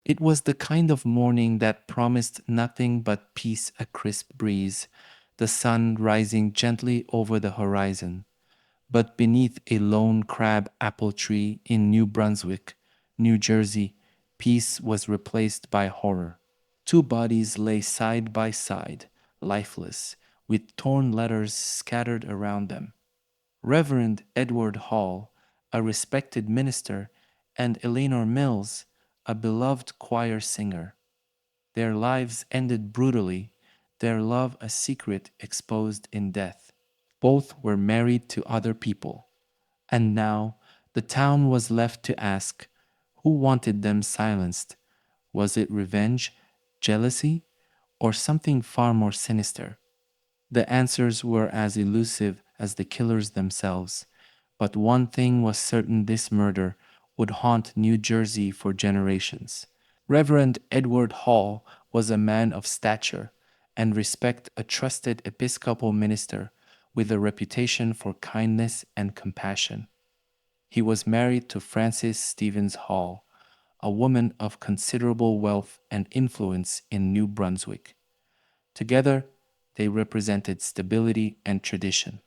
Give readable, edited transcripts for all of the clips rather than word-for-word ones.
It was the kind of morning that promised nothing but peace, a crisp breeze, the sun rising gently over the horizon. But beneath a lone crab apple tree in New Brunswick, New Jersey, peace was replaced by horror. Two bodies lay side by side, lifeless, with torn letters scattered around them. Reverend Edward Hall, a respected minister, and Eleanor Mills, a beloved choir singer. Their lives ended brutally, their love a secret exposed in death. Both were married to other people, and now the town was left to ask who wanted them silenced. Was it revenge, jealousy, or something far more sinister? The answers were as elusive as the killers themselves, but one thing was certain: this murder would haunt New Jersey for generations. Reverend Edward Hall was a man of stature and respect, a trusted Episcopal minister with a reputation for kindness and compassion. He was married to Frances Stevens Hall, a woman of considerable wealth and influence in New Brunswick. Together, they represented stability and tradition.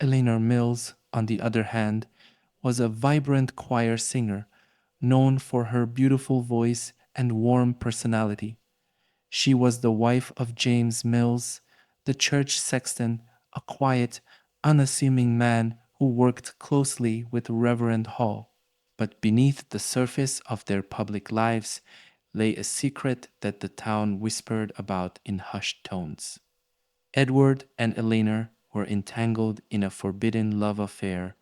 Eleanor Mills, on the other hand, was a vibrant choir singer, known for her beautiful voice and warm personality. She was the wife of James Mills, the church sexton, a quiet, unassuming man who worked closely with Reverend Hall. But beneath the surface of their public lives lay a secret that the town whispered about in hushed tones. Edward and Eleanor were entangled in a forbidden love affair,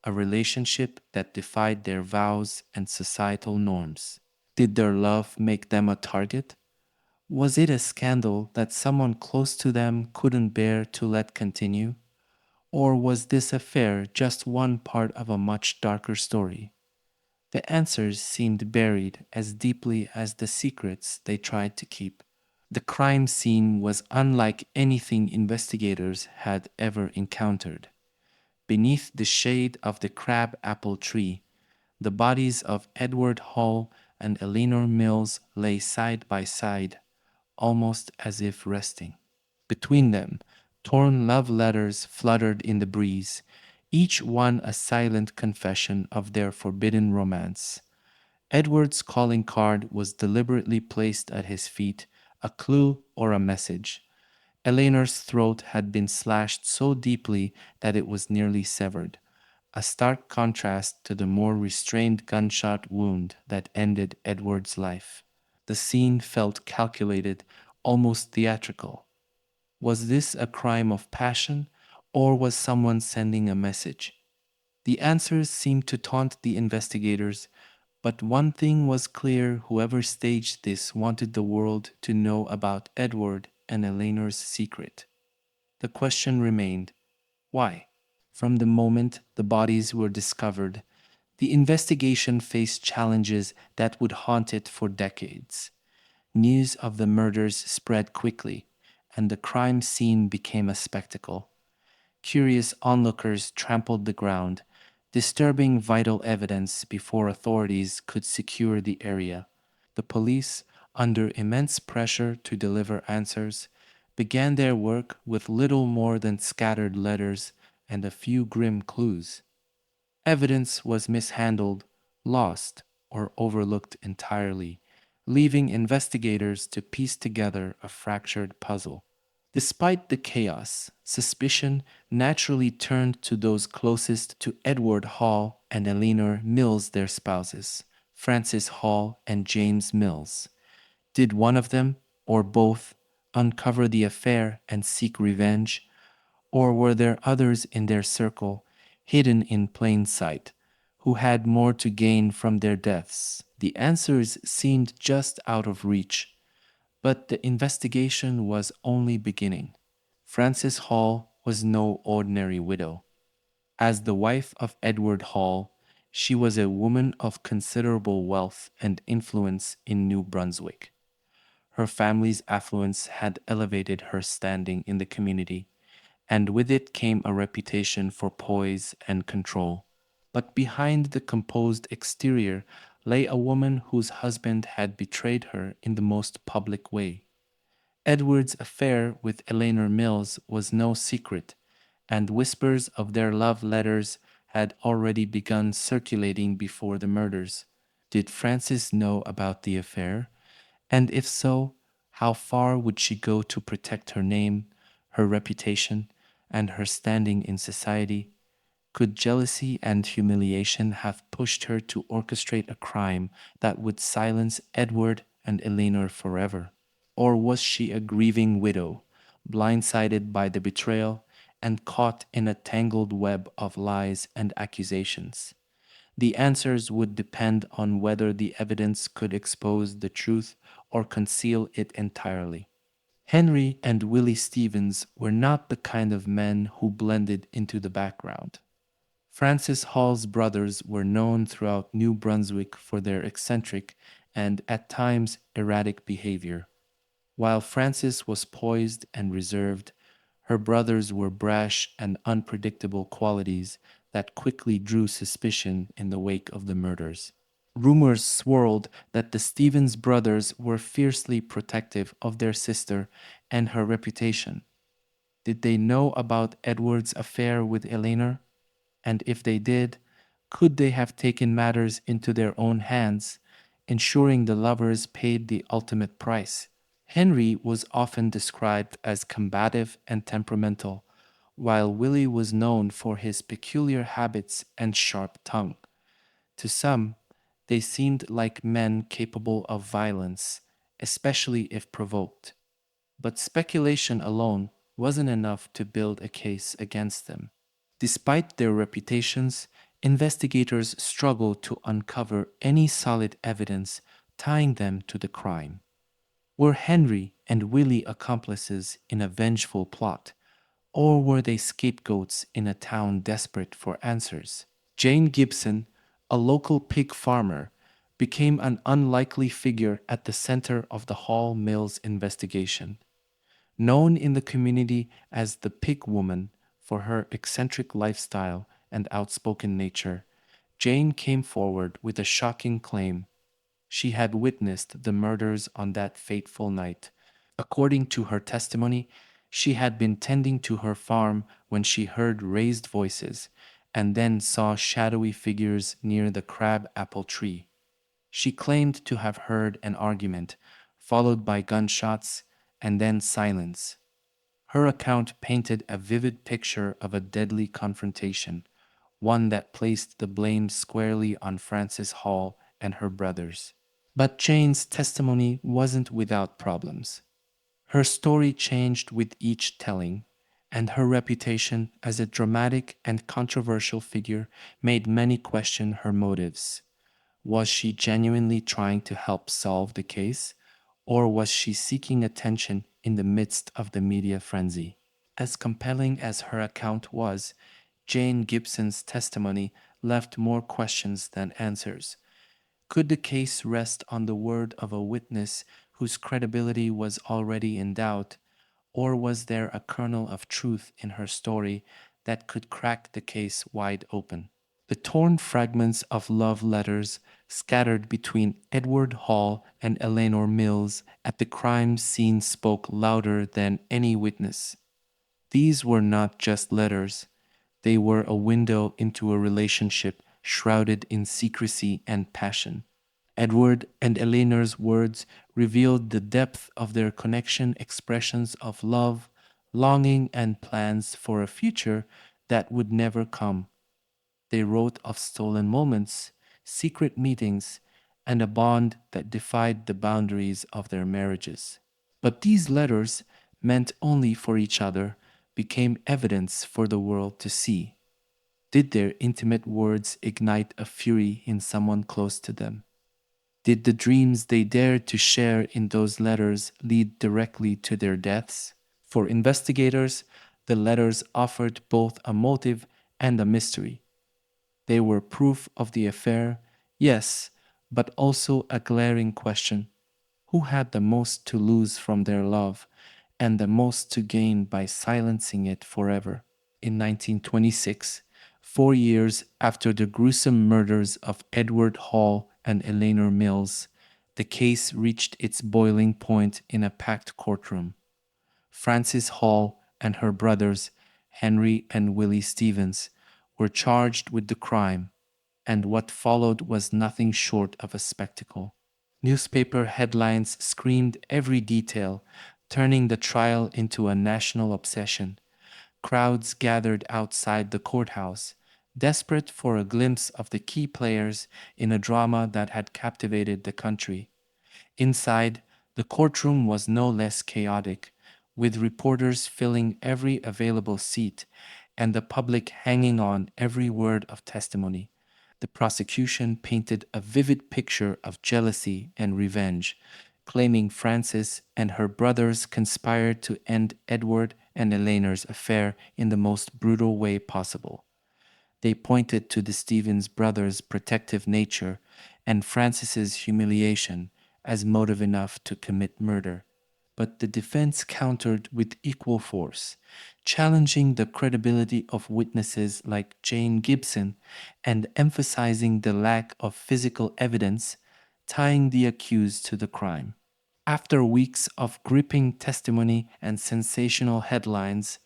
a relationship that defied their vows and societal norms. Did their love make them a target? Was it a scandal that someone close to them couldn't bear to let continue? Or was this affair just one part of a much darker story? The answers seemed buried as deeply as the secrets they tried to keep. The crime scene was unlike anything investigators had ever encountered. Beneath the shade of the crab apple tree, the bodies of Edward Hall and Eleanor Mills lay side by side, almost as if resting. Between them, torn love letters fluttered in the breeze, each one a silent confession of their forbidden romance. Edward's calling card was deliberately placed at his feet, a clue or a message. Eleanor's throat had been slashed so deeply that it was nearly severed, a stark contrast to the more restrained gunshot wound that ended Edward's life. The scene felt calculated, almost theatrical. Was this a crime of passion, or was someone sending a message? The answers seemed to taunt the investigators, but one thing was clear: whoever staged this wanted the world to know about Edward and Eleanor's secret. The question remained: why? From the moment the bodies were discovered, the investigation faced challenges that would haunt it for decades. News of the murders spread quickly, and the crime scene became a spectacle. Curious onlookers trampled the ground, disturbing vital evidence before authorities could secure the area. The police, under immense pressure to deliver answers, began their work with little more than scattered letters and a few grim clues. Evidence was mishandled, lost, or overlooked entirely, leaving investigators to piece together a fractured puzzle. Despite the chaos, suspicion naturally turned to those closest to Edward Hall and Eleanor Mills, their spouses, Frances Hall and James Mills. Did one of them, or both, uncover the affair and seek revenge? Or were there others in their circle, hidden in plain sight, who had more to gain from their deaths? The answers seemed just out of reach, but the investigation was only beginning. Frances Hall was no ordinary widow. As the wife of Edward Hall, she was a woman of considerable wealth and influence in New Brunswick. Her family's affluence had elevated her standing in the community, and with it came a reputation for poise and control. But behind the composed exterior lay a woman whose husband had betrayed her in the most public way. Edward's affair with Eleanor Mills was no secret, and whispers of their love letters had already begun circulating before the murders. Did Frances know about the affair? And if so, how far would she go to protect her name, her reputation, and her standing in society? Could jealousy and humiliation have pushed her to orchestrate a crime that would silence Edward and Eleanor forever? Or was she a grieving widow, blindsided by the betrayal and caught in a tangled web of lies and accusations? The answers would depend on whether the evidence could expose the truth or conceal it entirely. Henry and Willie Stevens were not the kind of men who blended into the background. Francis Hall's brothers were known throughout New Brunswick for their eccentric and at times erratic behavior. While Frances was poised and reserved, her brothers were brash and unpredictable qualities that quickly drew suspicion in the wake of the murders. Rumors swirled that the Stevens brothers were fiercely protective of their sister and her reputation. Did they know about Edward's affair with Eleanor? And if they did, could they have taken matters into their own hands, ensuring the lovers paid the ultimate price? Henry was often described as combative and temperamental, while Willie was known for his peculiar habits and sharp tongue. To some, they seemed like men capable of violence, especially if provoked. But speculation alone wasn't enough to build a case against them. Despite their reputations, investigators struggled to uncover any solid evidence tying them to the crime. Were Henry and Willie accomplices in a vengeful plot, or were they scapegoats in a town desperate for answers? Jane Gibson, a local pig farmer, became an unlikely figure at the center of the Hall Mills investigation. Known in the community as the Pig Woman for her eccentric lifestyle and outspoken nature, Jane came forward with a shocking claim. She had witnessed the murders on that fateful night. According to her testimony, she had been tending to her farm when she heard raised voices and then saw shadowy figures near the crab apple tree. She claimed to have heard an argument, followed by gunshots and then silence. Her account painted a vivid picture of a deadly confrontation, one that placed the blame squarely on Frances Hall and her brothers. But Jane's testimony wasn't without problems. Her story changed with each telling, and her reputation as a dramatic and controversial figure made many question her motives. Was she genuinely trying to help solve the case, or was she seeking attention in the midst of the media frenzy? As compelling as her account was, Jane Gibson's testimony left more questions than answers. Could the case rest on the word of a witness whose credibility was already in doubt, or was there a kernel of truth in her story that could crack the case wide open? The torn fragments of love letters scattered between Edward Hall and Eleanor Mills at the crime scene spoke louder than any witness. These were not just letters, they were a window into a relationship shrouded in secrecy and passion. Edward and Eleanor's words revealed the depth of their connection, expressions of love, longing, and plans for a future that would never come. They wrote of stolen moments, secret meetings, and a bond that defied the boundaries of their marriages. But these letters, meant only for each other, became evidence for the world to see. Did their intimate words ignite a fury in someone close to them? Did the dreams they dared to share in those letters lead directly to their deaths? For investigators, the letters offered both a motive and a mystery. They were proof of the affair, yes, but also a glaring question. Who had the most to lose from their love and the most to gain by silencing it forever? In 1926, 4 years after the gruesome murders of Edward Hall and Eleanor Mills, the case reached its boiling point in a packed courtroom. Frances Hall and her brothers, Henry and Willie Stevens, were charged with the crime, and what followed was nothing short of a spectacle. Newspaper headlines screamed every detail, turning the trial into a national obsession. Crowds gathered outside the courthouse, desperate for a glimpse of the key players in a drama that had captivated the country. Inside, the courtroom was no less chaotic, with reporters filling every available seat and the public hanging on every word of testimony. The prosecution painted a vivid picture of jealousy and revenge, claiming Frances and her brothers conspired to end Edward and Eleanor's affair in the most brutal way possible. They pointed to the Stevens brothers' protective nature and Frances's humiliation as motive enough to commit murder. But the defense countered with equal force, challenging the credibility of witnesses like Jane Gibson and emphasizing the lack of physical evidence tying the accused to the crime. After weeks of gripping testimony and sensational headlines,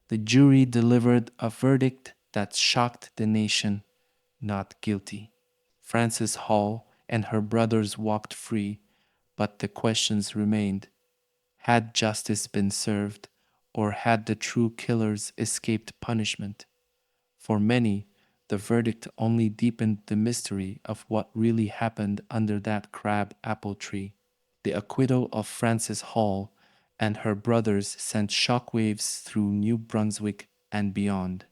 the jury delivered a verdict that shocked the nation: not guilty. Frances Hall and her brothers walked free, but the questions remained. Had justice been served, or had the true killers escaped punishment? For many, the verdict only deepened the mystery of what really happened under that crab apple tree. The acquittal of Frances Hall and her brothers sent shockwaves through New Brunswick and beyond.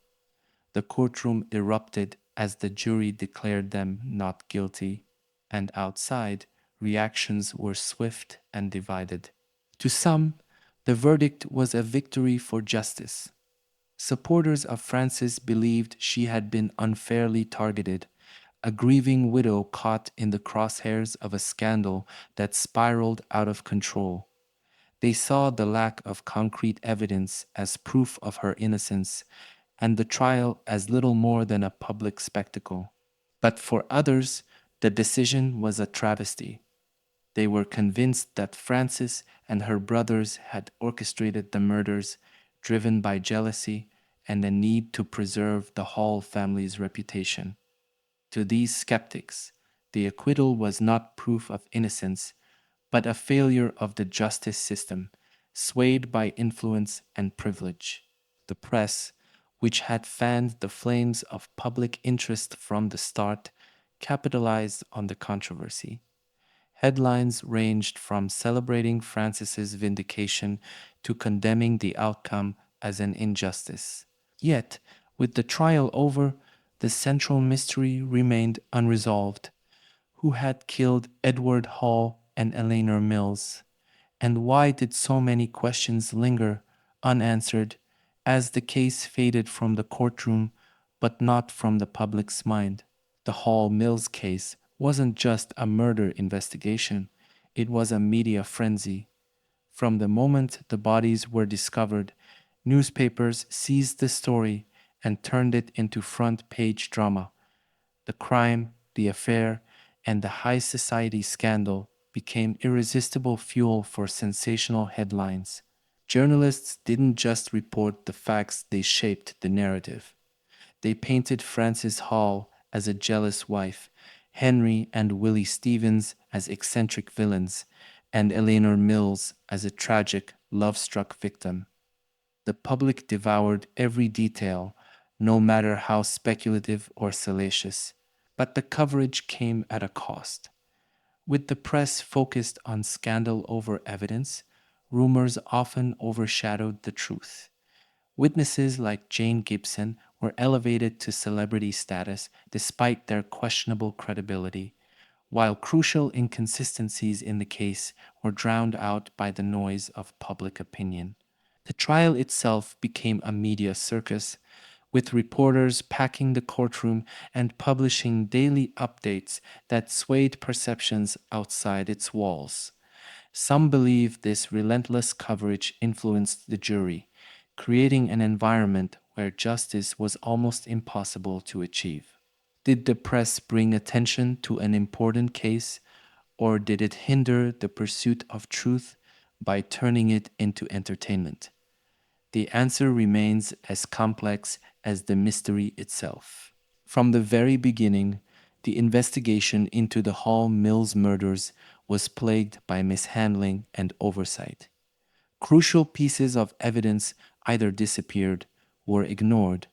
The courtroom erupted as the jury declared them not guilty, and outside, reactions were swift and divided. To some, the verdict was a victory for justice. Supporters of Frances believed she had been unfairly targeted, a grieving widow caught in the crosshairs of a scandal that spiraled out of control. They saw the lack of concrete evidence as proof of her innocence and the trial as little more than a public spectacle. But for others, the decision was a travesty. They were convinced that Frances and her brothers had orchestrated the murders, driven by jealousy and a need to preserve the Hall family's reputation. To these skeptics, the acquittal was not proof of innocence, but a failure of the justice system, swayed by influence and privilege. The press, which had fanned the flames of public interest from the start, capitalized on the controversy. Headlines ranged from celebrating Francis's vindication to condemning the outcome as an injustice. Yet, with the trial over, the central mystery remained unresolved. Who had killed Edward Hall and Eleanor Mills? And why did so many questions linger unanswered as the case faded from the courtroom but not from the public's mind? The Hall Mills case wasn't just a murder investigation, it was a media frenzy. From the moment the bodies were discovered, newspapers seized the story and turned it into front page drama. The crime, the affair, and the high society scandal became irresistible fuel for sensational headlines. Journalists didn't just report the facts, they shaped the narrative. They painted Frances Hall as a jealous wife, Henry and Willie Stevens as eccentric villains, and Eleanor Mills as a tragic, love struck victim. The public devoured every detail, no matter how speculative or salacious. But the coverage came at a cost. With the press focused on scandal over evidence, rumors often overshadowed the truth. Witnesses like Jane Gibson were elevated to celebrity status despite their questionable credibility, while crucial inconsistencies in the case were drowned out by the noise of public opinion. The trial itself became a media circus, with reporters packing the courtroom and publishing daily updates that swayed perceptions outside its walls. Some believe this relentless coverage influenced the jury, creating an environment where justice was almost impossible to achieve. Did the press bring attention to an important case, or did it hinder the pursuit of truth by turning it into entertainment? The answer remains as complex as the mystery itself. From the very beginning, the investigation into the Hall Mills murders was plagued by mishandling and oversight. Crucial pieces of evidence either disappeared, were ignored,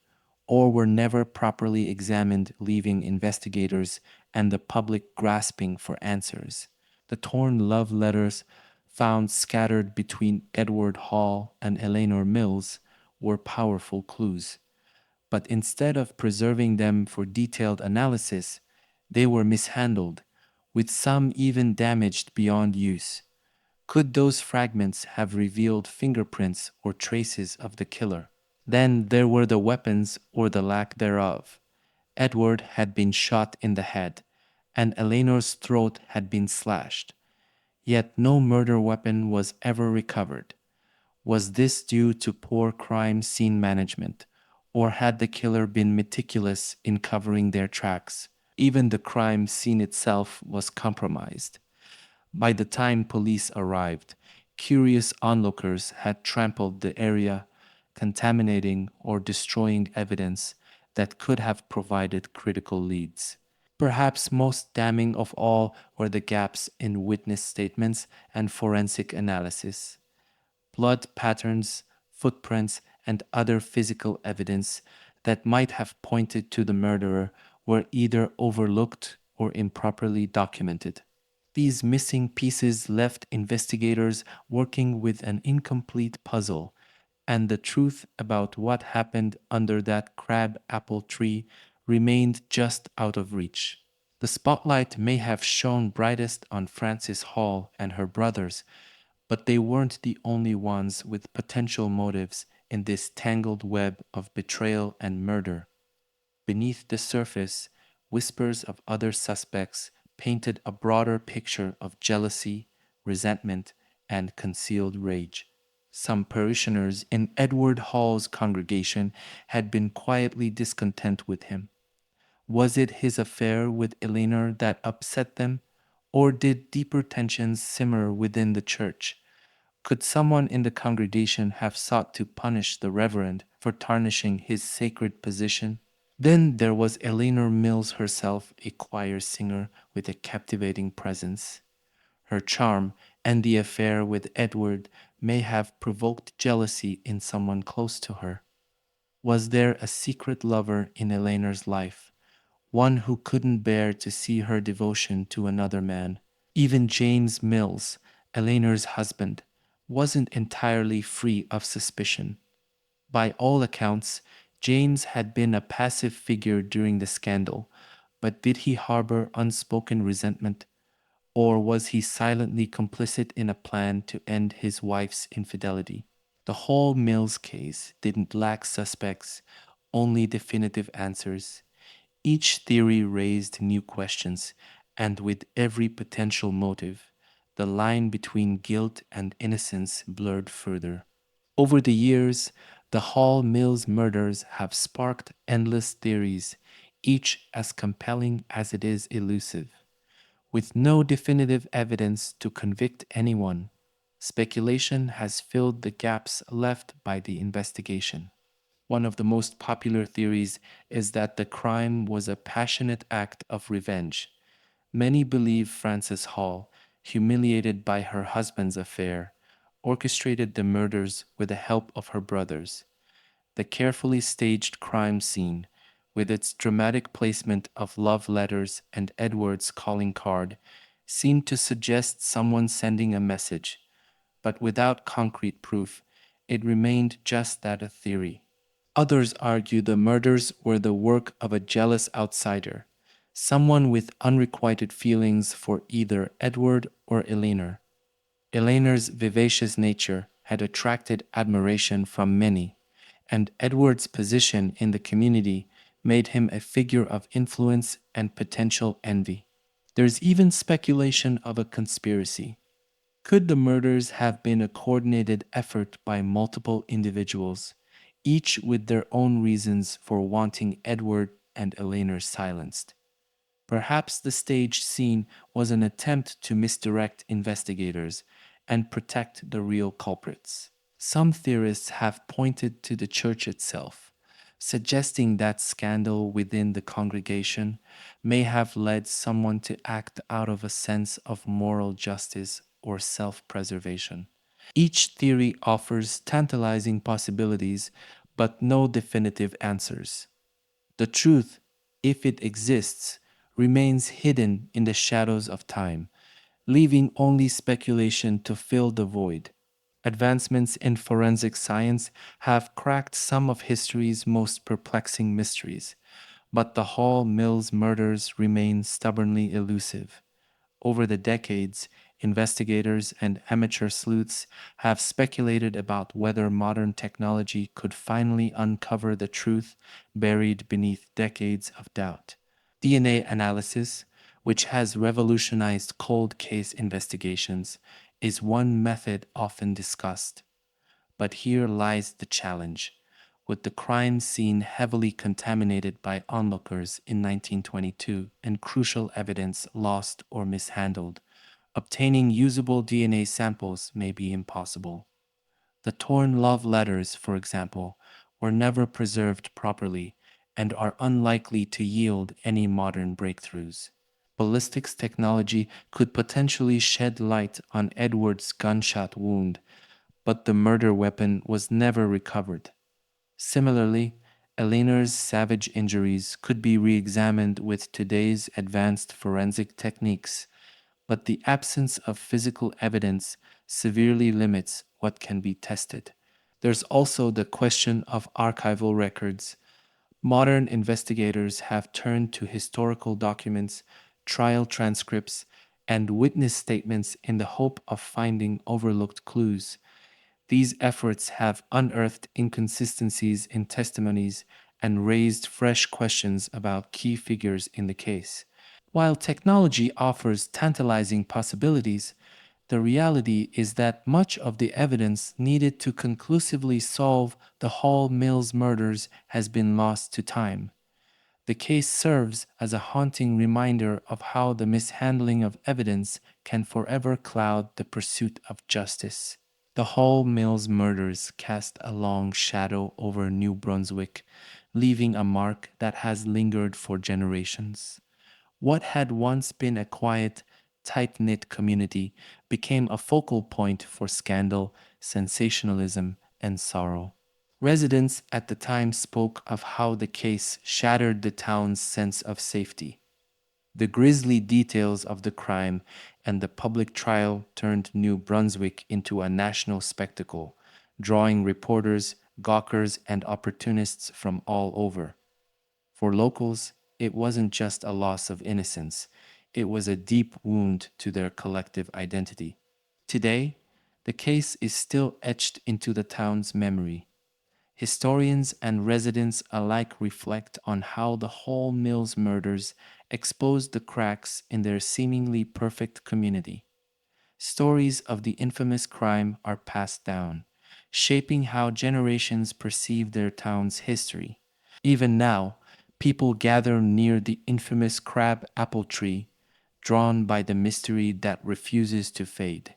or were never properly examined, leaving investigators and the public grasping for answers. The torn love letters found scattered between Edward Hall and Eleanor Mills were powerful clues. But instead of preserving them for detailed analysis, they were mishandled, with some even damaged beyond use. Could those fragments have revealed fingerprints or traces of the killer? Then there were the weapons or the lack thereof. Edward had been shot in the head, and Eleanor's throat had been slashed. Yet no murder weapon was ever recovered. Was this due to poor crime scene management, or had the killer been meticulous in covering their tracks? Even the crime scene itself was compromised. By the time police arrived, curious onlookers had trampled the area, contaminating or destroying evidence that could have provided critical leads. Perhaps most damning of all were the gaps in witness statements and forensic analysis. Blood patterns, footprints, and other physical evidence that might have pointed to the murderer were either overlooked or improperly documented. These missing pieces left investigators working with an incomplete puzzle, and the truth about what happened under that crab apple tree remained just out of reach. The spotlight may have shone brightest on Frances Hall and her brothers, but they weren't the only ones with potential motives in this tangled web of betrayal and murder. Beneath the surface, whispers of other suspects painted a broader picture of jealousy, resentment, and concealed rage. Some parishioners in Edward Hall's congregation had been quietly discontent with him. Was it his affair with Eleanor that upset them, or did deeper tensions simmer within the church? Could someone in the congregation have sought to punish the Reverend for tarnishing his sacred position? Then there was Eleanor Mills herself, a choir singer with a captivating presence. Her charm and the affair with Edward may have provoked jealousy in someone close to her. Was there a secret lover in Eleanor's life, one who couldn't bear to see her devotion to another man? Even James Mills, Eleanor's husband, wasn't entirely free of suspicion. By all accounts, James had been a passive figure during the scandal, but did he harbor unspoken resentment, or was he silently complicit in a plan to end his wife's infidelity? The Hall Mills case didn't lack suspects, only definitive answers. Each theory raised new questions, and with every potential motive, the line between guilt and innocence blurred further. Over the years, the Hall Mills murders have sparked endless theories, each as compelling as it is elusive. With no definitive evidence to convict anyone, speculation has filled the gaps left by the investigation. One of the most popular theories is that the crime was a passionate act of revenge. Many believe Frances Hall, humiliated by her husband's affair, orchestrated the murders with the help of her brothers. The carefully staged crime scene, with its dramatic placement of love letters and Edward's calling card, seemed to suggest someone sending a message, but without concrete proof, it remained just that, a theory. Others argue the murders were the work of a jealous outsider, someone with unrequited feelings for either Edward or Eleanor. Eleanor's vivacious nature had attracted admiration from many, and Edward's position in the community made him a figure of influence and potential envy. There's even speculation of a conspiracy. Could the murders have been a coordinated effort by multiple individuals, each with their own reasons for wanting Edward and Eleanor silenced. Perhaps the stage scene was an attempt to misdirect investigators and protect the real culprits. Some theorists have pointed to the church itself, suggesting that scandal within the congregation may have led someone to act out of a sense of moral justice or self preservation. Each theory offers tantalizing possibilities, but no definitive answers. The truth, if it exists, remains hidden in the shadows of time, leaving only speculation to fill the void. Advancements in forensic science have cracked some of history's most perplexing mysteries, but the Hall Mills murders remain stubbornly elusive. Over the decades, investigators and amateur sleuths have speculated about whether modern technology could finally uncover the truth buried beneath decades of doubt. DNA analysis, which has revolutionized cold case investigations, is one method often discussed. But here lies the challenge. With the crime scene heavily contaminated by onlookers in 1922 and crucial evidence lost or mishandled, obtaining usable DNA samples may be impossible. The torn love letters, for example, were never preserved properly and are unlikely to yield any modern breakthroughs. Ballistics technology could potentially shed light on Edward's gunshot wound, but the murder weapon was never recovered. Similarly, Eleanor's savage injuries could be re examined with today's advanced forensic techniques, but the absence of physical evidence severely limits what can be tested. There's also the question of archival records. Modern investigators have turned to historical documents, trial transcripts, and witness statements in the hope of finding overlooked clues. These efforts have unearthed inconsistencies in testimonies and raised fresh questions about key figures in the case. While technology offers tantalizing possibilities, the reality is that much of the evidence needed to conclusively solve the Hall Mills murders has been lost to time. The case serves as a haunting reminder of how the mishandling of evidence can forever cloud the pursuit of justice. The Hall Mills murders cast a long shadow over New Brunswick, leaving a mark that has lingered for generations. What had once been a quiet, tight knit community became a focal point for scandal, sensationalism, and sorrow. Residents at the time spoke of how the case shattered the town's sense of safety. The grisly details of the crime and the public trial turned New Brunswick into a national spectacle, drawing reporters, gawkers, and opportunists from all over. For locals, it wasn't just a loss of innocence, it was a deep wound to their collective identity. Today, the case is still etched into the town's memory. Historians and residents alike reflect on how the Hall Mills murders exposed the cracks in their seemingly perfect community. Stories of the infamous crime are passed down, shaping how generations perceive their town's history. Even now, people gather near the infamous crab apple tree, drawn by the mystery that refuses to fade.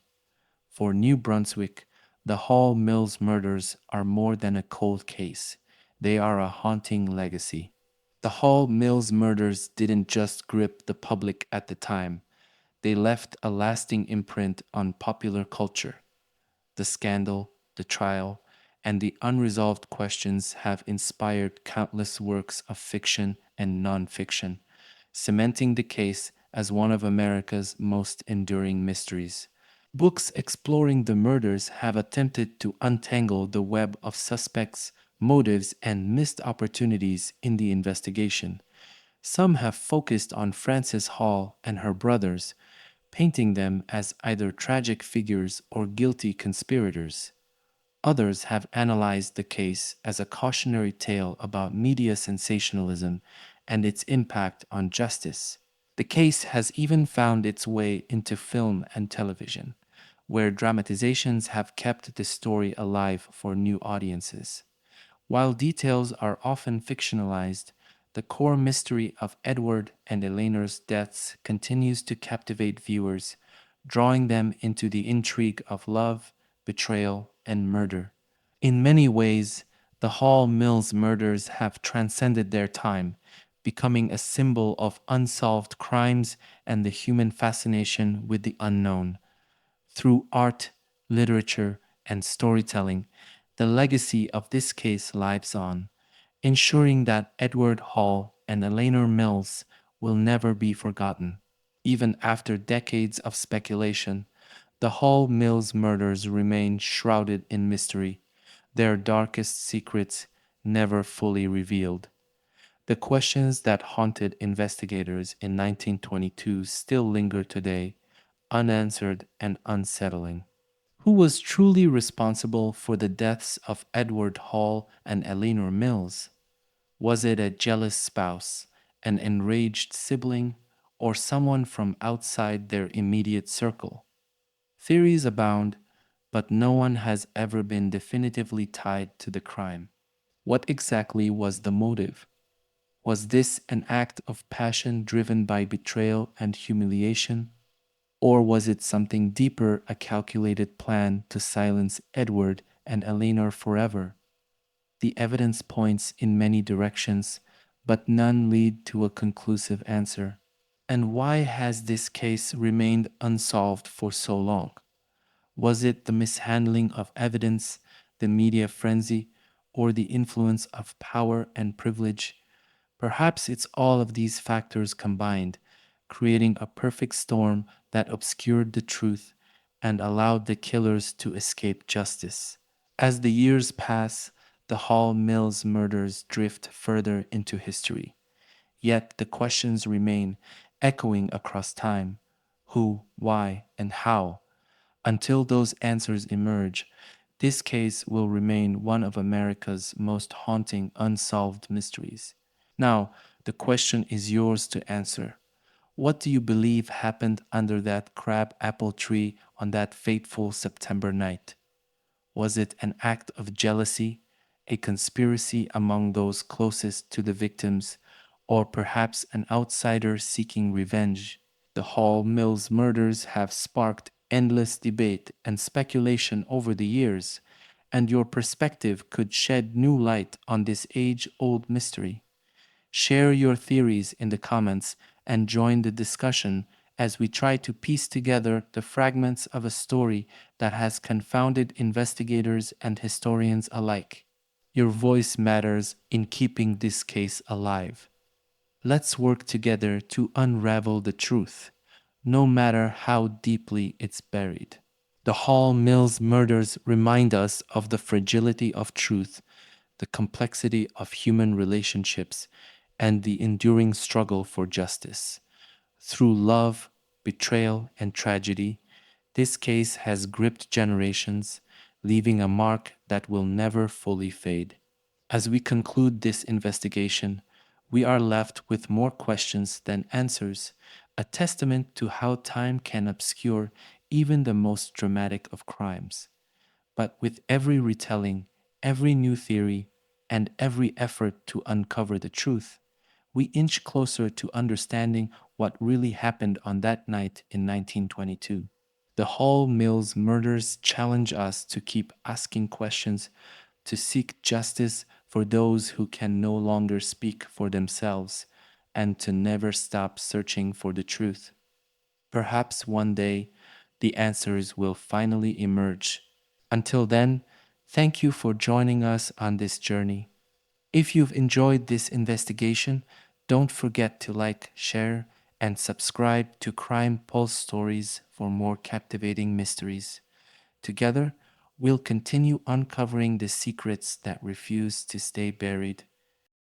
For New Brunswick, the Hall Mills murders are more than a cold case. They are a haunting legacy. The Hall Mills murders didn't just grip the public at the time, they left a lasting imprint on popular culture. The scandal, the trial, and the unresolved questions have inspired countless works of fiction and nonfiction, cementing the case as one of America's most enduring mysteries. Books exploring the murders have attempted to untangle the web of suspects, motives, and missed opportunities in the investigation. Some have focused on Frances Hall and her brothers, painting them as either tragic figures or guilty conspirators. Others have analyzed the case as a cautionary tale about media sensationalism and its impact on justice. The case has even found its way into film and television, where dramatizations have kept the story alive for new audiences. While details are often fictionalized, The core mystery of Edward and Eleanor's deaths continues to captivate viewers, drawing them into the intrigue of love, betrayal, and murder. In many ways, the Hall Mills murders have transcended their time, becoming a symbol of unsolved crimes and the human fascination with the unknown. Through art, literature, and storytelling, the legacy of this case lives on, ensuring that Edward Hall and Eleanor Mills will never be forgotten. Even after decades of speculation, the Hall Mills murders remain shrouded in mystery, their darkest secrets never fully revealed. The questions that haunted investigators in 1922 still linger today, unanswered and unsettling. Who was truly responsible for the deaths of Edward Hall and Eleanor Mills? Was it a jealous spouse, an enraged sibling, or someone from outside their immediate circle? Theories abound, but no one has ever been definitively tied to the crime. What exactly was the motive? Was this an act of passion driven by betrayal and humiliation? Or was it something deeper, a calculated plan to silence Edward and Eleanor forever? The evidence points in many directions, but none lead to a conclusive answer. And why has this case remained unsolved for so long? Was it the mishandling of evidence, the media frenzy, or the influence of power and privilege? Perhaps it's all of these factors combined, creating a perfect storm that obscured the truth and allowed the killers to escape justice. As the years pass, the Hall Mills murders drift further into history. Yet the questions remain, echoing across time: who, why, and how. Until those answers emerge, this case will remain one of America's most haunting unsolved mysteries. Now, the question is yours to answer. What do you believe happened under that crab apple tree on that fateful September night? Was it an act of jealousy, a conspiracy among those closest to the victims, or perhaps an outsider seeking revenge? The Hall Mills murders have sparked endless debate and speculation over the years, and your perspective could shed new light on this age old mystery. Share your theories in the comments and join the discussion as we try to piece together the fragments of a story that has confounded investigators and historians alike. Your voice matters in keeping this case alive. Let's work together to unravel the truth, no matter how deeply it's buried. The Hall Mills murders remind us of the fragility of truth, the complexity of human relationships, and the enduring struggle for justice. Through love, betrayal, and tragedy, this case has gripped generations, leaving a mark that will never fully fade. As we conclude this investigation, we are left with more questions than answers, a testament to how time can obscure even the most dramatic of crimes. But with every retelling, every new theory, and every effort to uncover the truth, we inch closer to understanding what really happened on that night in 1922. The Hall Mills murders challenge us to keep asking questions, to seek justice for those who can no longer speak for themselves, and to never stop searching for the truth. Perhaps one day the answers will finally emerge. Until then, thank you for joining us on this journey. If you've enjoyed this investigation, don't forget to like, share, and subscribe to Crime Pulse Stories for more captivating mysteries. Together, we'll continue uncovering the secrets that refuse to stay buried.